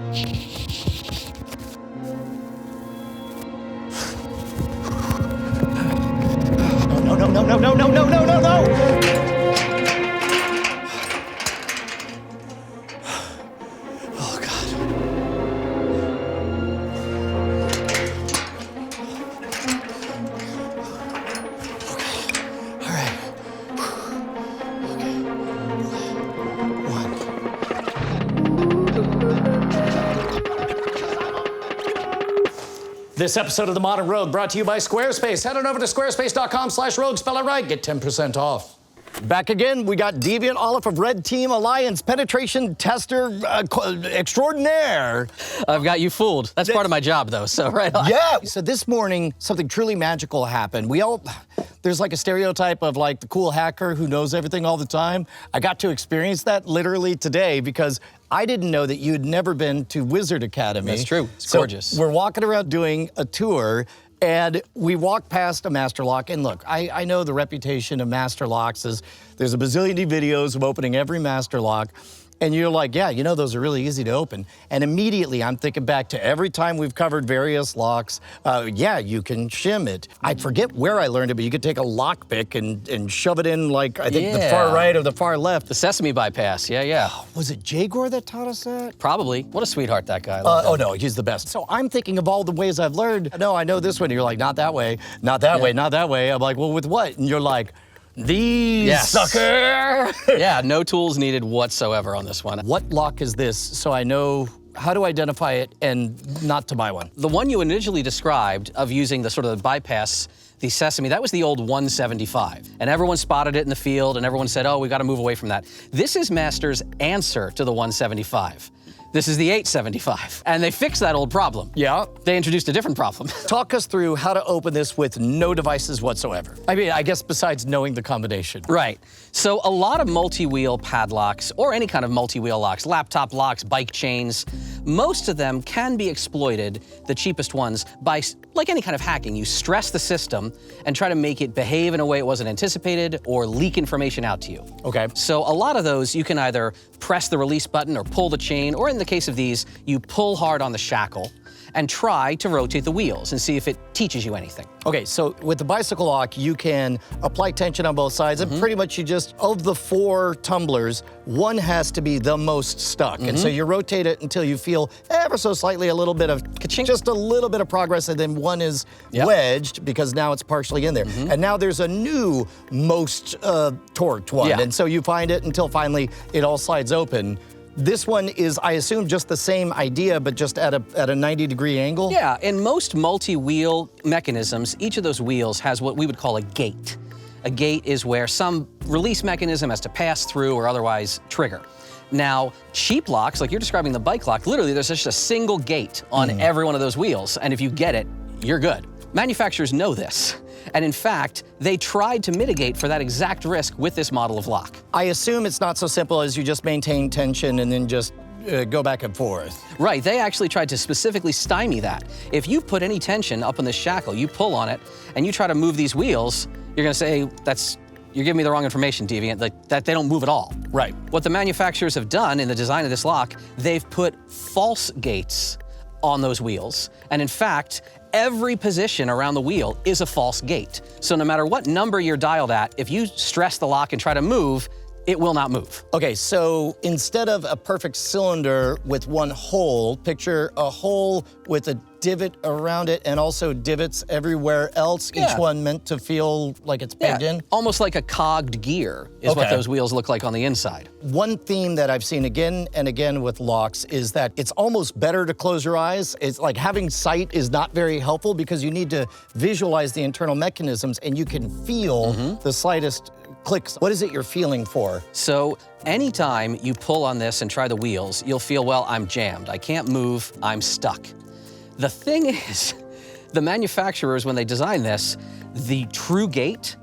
No! Oh, God. Okay. All right. Okay. One. This episode of The Modern Rogue brought to you by Squarespace. Head on over to squarespace.com/rogue. Spell it right. Get 10% off. Back again, we got Deviant Olaf of Red Team Alliance, penetration tester extraordinaire. I've got you fooled. That's part of my job, though, so right on. Yeah. So this morning, something truly magical happened. There's like a stereotype of like the cool hacker who knows everything all the time. I got to experience that literally today because I didn't know that you'd never been to Wizard Academy. That's true. It's gorgeous. We're walking around doing a tour, and we walked past a Masterlock, and look, I know the reputation of Masterlocks is there's a bazillion videos of opening every Masterlock, and you're like, yeah, you know, those are really easy to open. And immediately I'm thinking back to every time we've covered various locks, yeah, you can shim it. I forget where I learned it, but you could take a lockpick and shove it in, like, I think the far right or the far left. The sesame bypass, yeah. Was it Jagor that taught us that? Probably. What a sweetheart, that guy. Oh, no, he's the best. So I'm thinking of all the ways I've learned. No, I know this one. You're like, not that way, not that way, not that way. I'm like, well, with what? And you're like, these, sucker! Yeah, no tools needed whatsoever on this one. What lock is this so I know how to identify it and not to buy one? The one you initially described of using the sort of bypass, the sesame, that was the old 175. And everyone spotted it in the field and everyone said, oh, we got to move away from that. This is Master's answer to the 175. This is the 875. And they fixed that old problem. Yeah. They introduced a different problem. Talk us through how to open this with no devices whatsoever. I mean, I guess besides knowing the combination. Right. So a lot of multi-wheel padlocks, or any kind of multi-wheel locks, laptop locks, bike chains, most of them can be exploited, the cheapest ones, by, like any kind of hacking. You stress the system and try to make it behave in a way it wasn't anticipated or leak information out to you. Okay. So a lot of those, you can either press the release button or pull the chain, or in the case of these, you pull hard on the shackle and try to rotate the wheels and see if it teaches you anything. Okay, so with the bicycle lock, you can apply tension on both sides, and pretty much you just, of the 4 tumblers, one has to be the most stuck. And so you rotate it until you feel ever so slightly a little bit of, just a little bit of progress, and then one is wedged because now it's partially in there. And now there's a new most torqued one. And so you find it until finally it all slides open. This one is, I assume, just the same idea, but just at a 90-degree angle? Yeah, in most multi-wheel mechanisms, each of those wheels has what we would call a gate. A gate is where some release mechanism has to pass through or otherwise trigger. Now, cheap locks, like you're describing the bike lock, literally there's just a single gate on every one of those wheels, and if you get it, you're good. Manufacturers know this. And in fact, they tried to mitigate for that exact risk with this model of lock. I assume it's not so simple as you just maintain tension and then just go back and forth. Right, they actually tried to specifically stymie that. If you put any tension up on the shackle, you pull on it, and you try to move these wheels, you're gonna say, you're giving me the wrong information, Deviant, that they don't move at all. Right. What the manufacturers have done in the design of this lock, they've put false gates on those wheels. And in fact, every position around the wheel is a false gate. So no matter what number you're dialed at, if you stress the lock and try to move, it will not move. Okay, so instead of a perfect cylinder with one hole, picture a hole with a divot around it and also divots everywhere else, each one meant to feel like it's pegged in? Almost like a cogged gear is what those wheels look like on the inside. One theme that I've seen again and again with locks is that it's almost better to close your eyes. It's like having sight is not very helpful because you need to visualize the internal mechanisms and you can feel the slightest clicks. What is it you're feeling for? So anytime you pull on this and try the wheels, you'll feel, well, I'm jammed. I can't move, I'm stuck. The thing is, the manufacturers, when they design this, the true gate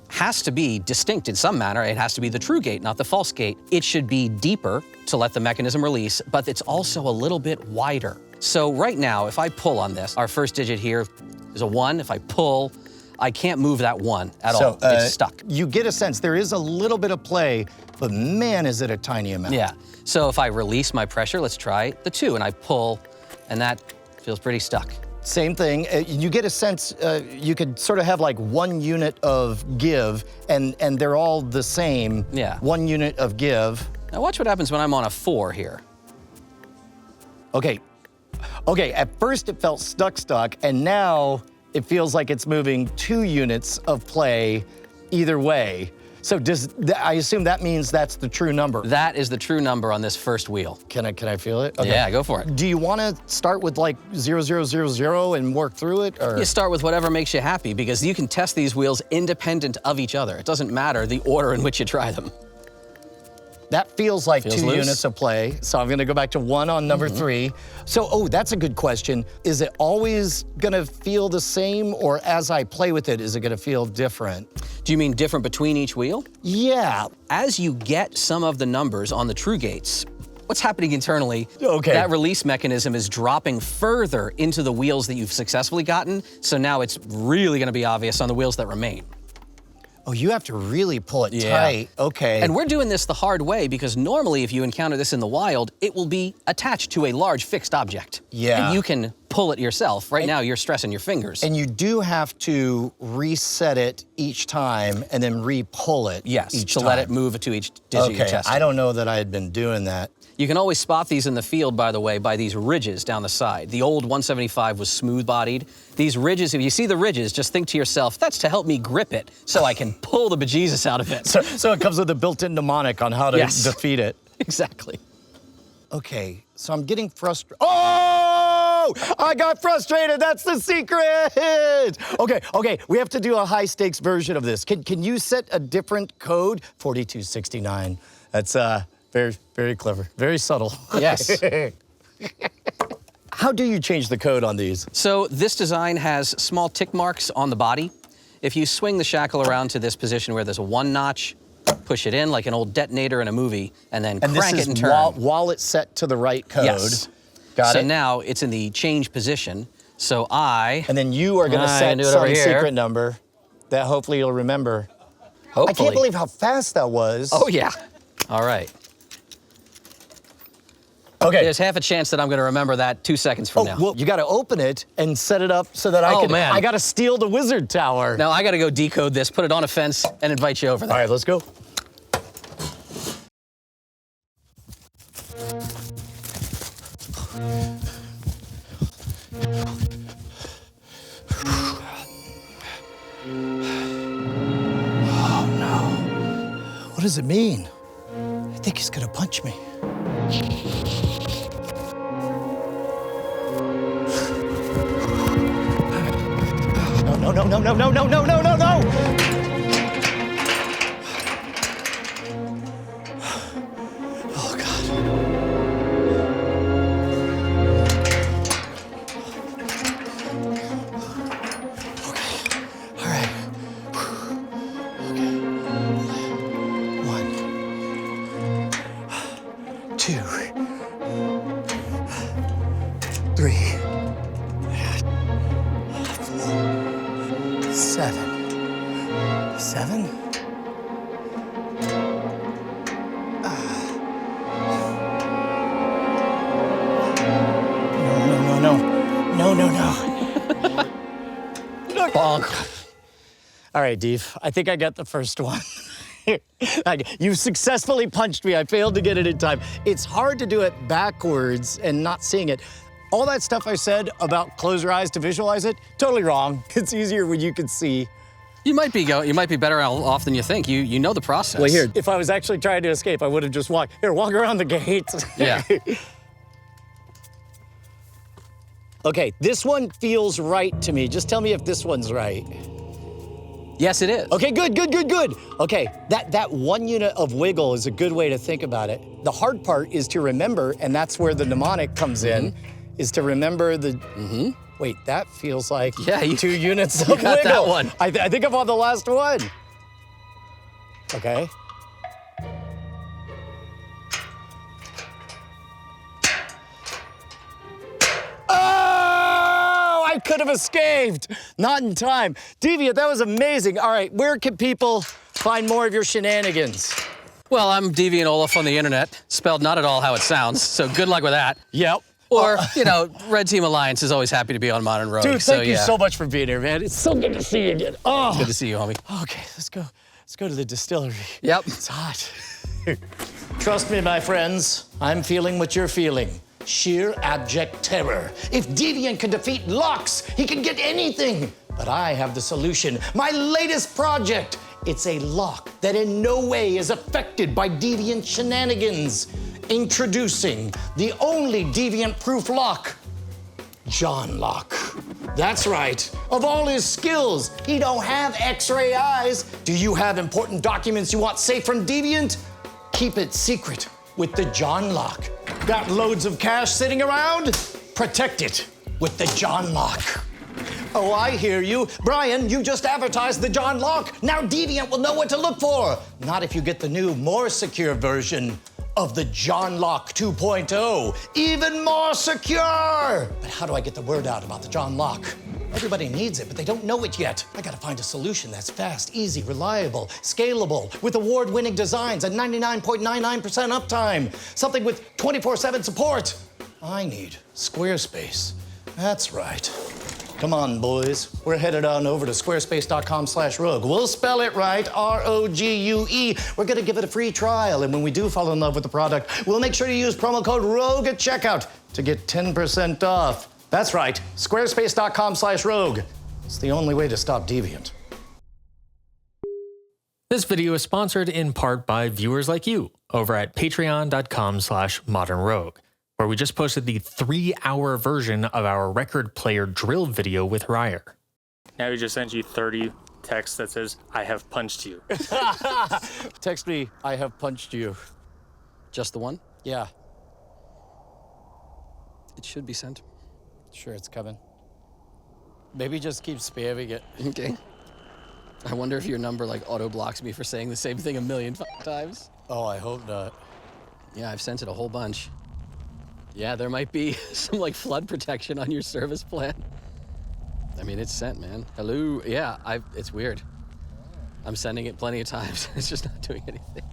has to be distinct in some manner. It has to be the true gate, not the false gate. It should be deeper to let the mechanism release, but it's also a little bit wider. So right now, if I pull on this, our first digit here is a 1. If I pull, I can't move that one at So, all. It's stuck. You get a sense there is a little bit of play, but man, is it a tiny amount. Yeah. So if I release my pressure, let's try the 2, and I pull, and that feels pretty stuck. Same thing. You get a sense, you could sort of have like 1 unit of give, and they're all the same. Yeah. 1 unit of give. Now watch what happens when I'm on a 4 here. Okay. Okay, at first it felt stuck, and now it feels like it's moving 2 units of play either way. So I assume that means that's the true number. That is the true number on this first wheel. Can I feel it? Okay. Yeah, go for it. Do you want to start with like 0, 0, 0, 0 and work through it? Or? You start with whatever makes you happy, because you can test these wheels independent of each other. It doesn't matter the order in which you try them. That feels like Feels 2 loose. units of play. So I'm gonna go back to 1 on number 3. So, that's a good question. Is it always gonna feel the same, or as I play with it, is it gonna feel different? Do you mean different between each wheel? Yeah. As you get some of the numbers on the true gates, what's happening internally, Okay. that release mechanism is dropping further into the wheels that you've successfully gotten, so now it's really gonna be obvious on the wheels that remain. Oh, you have to really pull it Yeah. tight. Okay. And we're doing this the hard way, because normally if you encounter this in the wild, it will be attached to a large fixed object. Yeah. And you can pull it yourself. Right now you're stressing your fingers. And you do have to reset it each time and then re-pull it Yes, each to time. let it move to each digit you Okay, test. I don't know that I had been doing that. You can always spot these in the field, by the way, by these ridges down the side. The old 175 was smooth-bodied. These ridges, if you see the ridges, just think to yourself, that's to help me grip it so I can pull the bejesus out of it. So it comes with a built-in mnemonic on how to Yes. defeat it. Exactly. Okay, so I'm getting frustrated. Oh! I got frustrated. That's the secret. Okay, we have to do a high-stakes version of this. Can you set a different code? 4269. That's very, very clever. Very subtle. Yes. How do you change the code on these? So this design has small tick marks on the body. If you swing the shackle around to this position where there's a 1 notch, push it in like an old detonator in a movie, and then And crank this it and is turn. while it's set to the right code. Yes. Got So it. now it's in the change position. So I And then you are going to I set do it over some here. secret number that hopefully you'll remember. hopefully. I can't believe how fast that was. Oh yeah. All right. Okay. There's half a chance that I'm going to remember that 2 seconds from now. Well, you got to open it and set it up so that Oh, man. I got to steal the wizard tower. Now I got to go decode this, put it on a fence, and invite you over there. All right, let's go. Oh no. What does it mean? I think he's gonna punch me. No, no, no, no, no, no, no, no, no, no! Oh, God. Okay, all right. Okay. 1, 2, 3, 7. 7? No. Bonk. All right, Dave, I think I got the first one. You successfully punched me. I failed to get it in time. It's hard to do it backwards and not seeing it. All that stuff I said about close your eyes to visualize it, totally wrong. It's easier when you can see. You might be better off than you think. You know the process. Well, here, if I was actually trying to escape, I would have just walked. Here, walk around the gate. Yeah. Okay, this one feels right to me. Just tell me if this one's right. Yes, it is. Okay, good. Okay, that 1 unit of wiggle is a good way to think about it. The hard part is to remember, and that's where the mnemonic comes in, is to remember the... Wait, that feels like 2 units of You got wiggle. that one. I think I'm on the last one. Okay. Oh, I could have escaped. Not in time. Deviant, that was amazing. All right, where can people find more of your shenanigans? Well, I'm Deviant Olaf on the internet, spelled not at all how it sounds, so good luck with that. Yep. Or, you know, Red Team Alliance is always happy to be on Modern Rogue. Dude, thank you so much for being here, man. It's so good to see you again. Oh. Good to see you, homie. Okay, let's go. Let's go to the distillery. Yep. It's hot. Trust me, my friends, I'm feeling what you're feeling. Sheer abject terror. If Deviant can defeat Locks, he can get anything. But I have the solution. My latest project. It's a lock that in no way is affected by Deviant shenanigans. Introducing the only Deviant-proof lock, John Lock. That's right. Of all his skills, he don't have X-ray eyes. Do you have important documents you want safe from Deviant? Keep it secret with the John Lock. Got loads of cash sitting around? Protect it with the John Lock. Oh, I hear you. Brian, you just advertised the John Lock. Now Deviant will know what to look for. Not if you get the new, more secure version of the John Lock 2.0. Even more secure! But how do I get the word out about the John Lock? Everybody needs it, but they don't know it yet. I gotta find a solution that's fast, easy, reliable, scalable, with award-winning designs and 99.99% uptime. Something with 24/7 support. I need Squarespace. That's right. Come on, boys. We're headed on over to squarespace.com/rogue. We'll spell it right, R-O-G-U-E. We're gonna give it a free trial, and when we do fall in love with the product, we'll make sure to use promo code ROGUE at checkout to get 10% off. That's right, squarespace.com/rogue. It's the only way to stop Deviant. This video is sponsored in part by viewers like you over at patreon.com/modernrogue. where we just posted the 3-hour version of our record player drill video with Ryer. Now he just sent you 30 texts that says, I have punched you. Text me, I have punched you. Just the one? Yeah, It should be sent. sure, it's coming. Maybe just keep spamming it. Okay. I wonder if your number like auto blocks me for saying the same thing a million times. Oh, I hope not. Yeah, I've sent it a whole bunch. Yeah, there might be some like flood protection on your service plan. I mean, it's sent, man. Hello. Yeah, it's weird. I'm sending it plenty of times. It's just not doing anything.